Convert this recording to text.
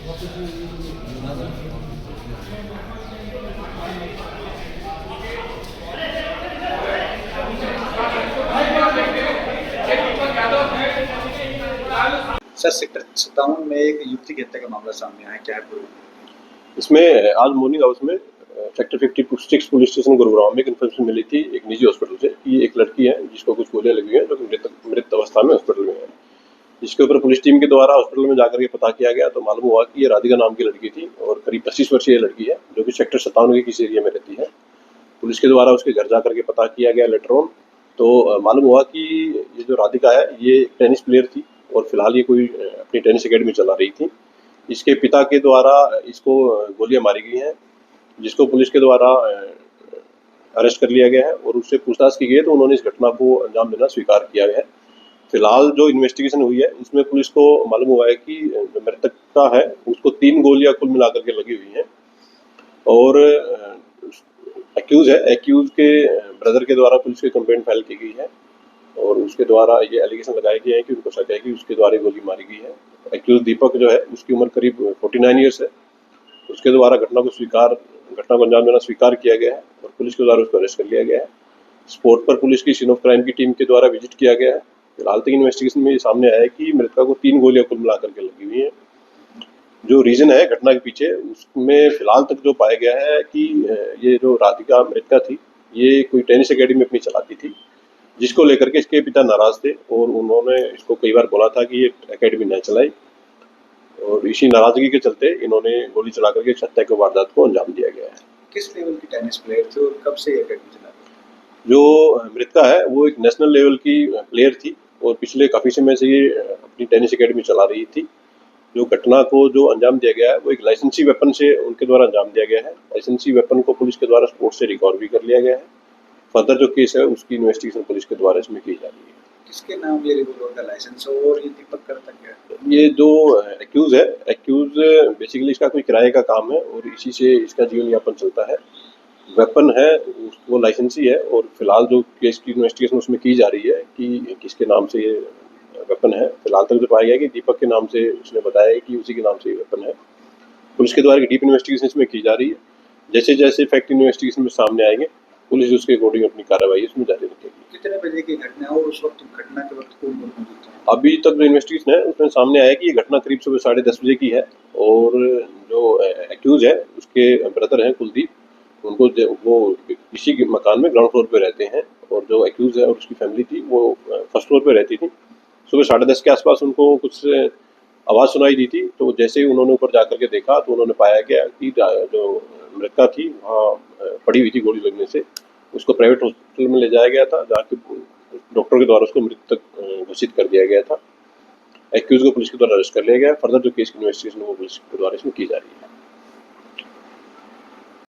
Sir sector 57 में एक युवती की हत्या का मामला सामने आया है, क्या है पूरा? इसमें आज मॉर्निंग हाउस में सेक्टर 56 पुलिस स्टेशन गुरुग्राम में एक इन्फॉर्मेशन मिली थी एक निजी हॉस्पिटल से कि एक लड़की है जिसको कुछ गोलियां लगी हुई हैं जो कि मृत अवस्था में हॉस्पिटल में है। जिसके ऊपर पुलिस टीम के द्वारा हॉस्पिटल में जाकर के पता किया गया तो मालूम हुआ कि ये राधिका नाम की लड़की थी और करीब 25 वर्षीय लड़की है जो कि सेक्टर 57 के किसी एरिया में रहती है। पुलिस के द्वारा उसके घर जाकर के पता किया गया लेटर ऑन, तो मालूम हुआ कि ये जो राधिका है ये टेनिस प्लेयर थी और फिलहाल ये कोई अपनी टेनिस अकेडमी चला रही थी। इसके पिता के द्वारा इसको गोलियां मारी गई हैं, जिसको पुलिस के द्वारा अरेस्ट कर लिया गया है और उससे पूछताछ की गई है तो उन्होंने इस घटना को अंजाम देना स्वीकार किया है। फिलहाल जो इन्वेस्टिगेशन हुई है इसमें पुलिस को मालूम हुआ है कि जो मृतकता है उसको 3 गोलियां कुल मिलाकर के लगी हुई हैं और एक्यूज के ब्रदर के द्वारा पुलिस की कंप्लेंट फाइल की गई है और उसके द्वारा ये एलिगेशन लगाए गए हैं कि उनको शक है कि उसके द्वारा गोली मारी गई है। एक्यूज दीपक जो है उसकी उम्र करीब 49 ईयर्स है। उसके द्वारा घटना को अंजाम देना स्वीकार किया गया है और पुलिस के द्वारा उसको अरेस्ट कर लिया गया है। स्पॉट पर पुलिस की सीन ऑफ क्राइम की टीम के द्वारा विजिट किया गया है। फिलहाल तक इन्वेस्टिगेशन में ये सामने आया है कि मृतका को 3 गोलियां कुल मिलाकर के लगी हुई हैं। जो रीजन है घटना के पीछे उसमें फिलहाल तक जो पाया गया है कि ये जो राधिका मृतका थी ये कोई टेनिस अकेडमी अपनी चलाती थी, जिसको लेकर के इसके पिता नाराज थे और उन्होंने इसको कई बार बोला था कि ये एकेडमी न चलाए और इसी नाराजगी के चलते इन्होंने गोली चला करके हत्या की वारदात को अंजाम दिया गया है। किस लेवल की टेनिस प्लेयर थे और कब से ये एकेडमी चला रही थी? जो मृतका है वो एक नेशनल लेवल की प्लेयर थी और पिछले काफ़ी समय से ये अपनी टेनिस अकेडमी चला रही थी। जो घटना को जो अंजाम दिया गया है वो एक लाइसेंसी वेपन से उनके द्वारा अंजाम दिया गया है। लाइसेंसी वेपन को पुलिस के द्वारा स्पोर्ट से रिकवर भी कर लिया गया है। फर्दर जो केस है उसकी इन्वेस्टिगेशन पुलिस के द्वारा इसमें की जा रही है। किसके नाम ये रिवॉल्वर का लाइसेंस है और ये दीपक करता क्या है? ये जो एक्यूज बेसिकली इसका कोई किराए का काम है और इसी से इसका जीवन यापन चलता है। वेपन है वो लाइसेंसी है और फिलहाल जो केस की इन्वेस्टिगेशन उसमें की जा रही है कि किसके नाम से ये वेपन है। फिलहाल तक जो पाया गया कि दीपक के नाम से उसने बताया है कि उसी के नाम से ये वेपन है। पुलिस के द्वारा डीप इन्वेस्टिगेशन इसमें की जा रही है। जैसे जैसे फैक्ट इन्वेस्टिगेशन में सामने आएंगे पुलिस उसके अकॉर्डिंग अपनी कार्रवाई इसमें जारी रखेगी। कितने बजे की घटना है और उस वक्त घटना के वक्त कौन मौजूद था? अभी तक जो इन्वेस्टिगेशन है उसमें सामने आया कि ये घटना करीब सुबह 10:30 बजे की है और जो एक्यूज है उसके ब्रदर हैं कुलदीप, उनको वो इसी के मकान में ग्राउंड फ्लोर पे रहते हैं और जो एक्यूज है और उसकी फैमिली थी वो फर्स्ट फ्लोर पे रहती थी। सुबह 10:30 के आसपास उनको कुछ आवाज़ सुनाई दी थी तो जैसे ही उन्होंने ऊपर जाकर के देखा तो उन्होंने पाया गया कि जो मृतका थी वहाँ पड़ी हुई थी गोली लगने से। उसको प्राइवेट हॉस्पिटल में ले जाया गया था जहाँ के डॉक्टर के द्वारा उसको मृतक घोषित कर दिया गया था। एक्यूज को पुलिस के द्वारा अरेस्ट कर लिया गया। फर्दर जो केस की इन्वेस्टिगेशन वो पुलिस के द्वारा इसमें की जा रही है।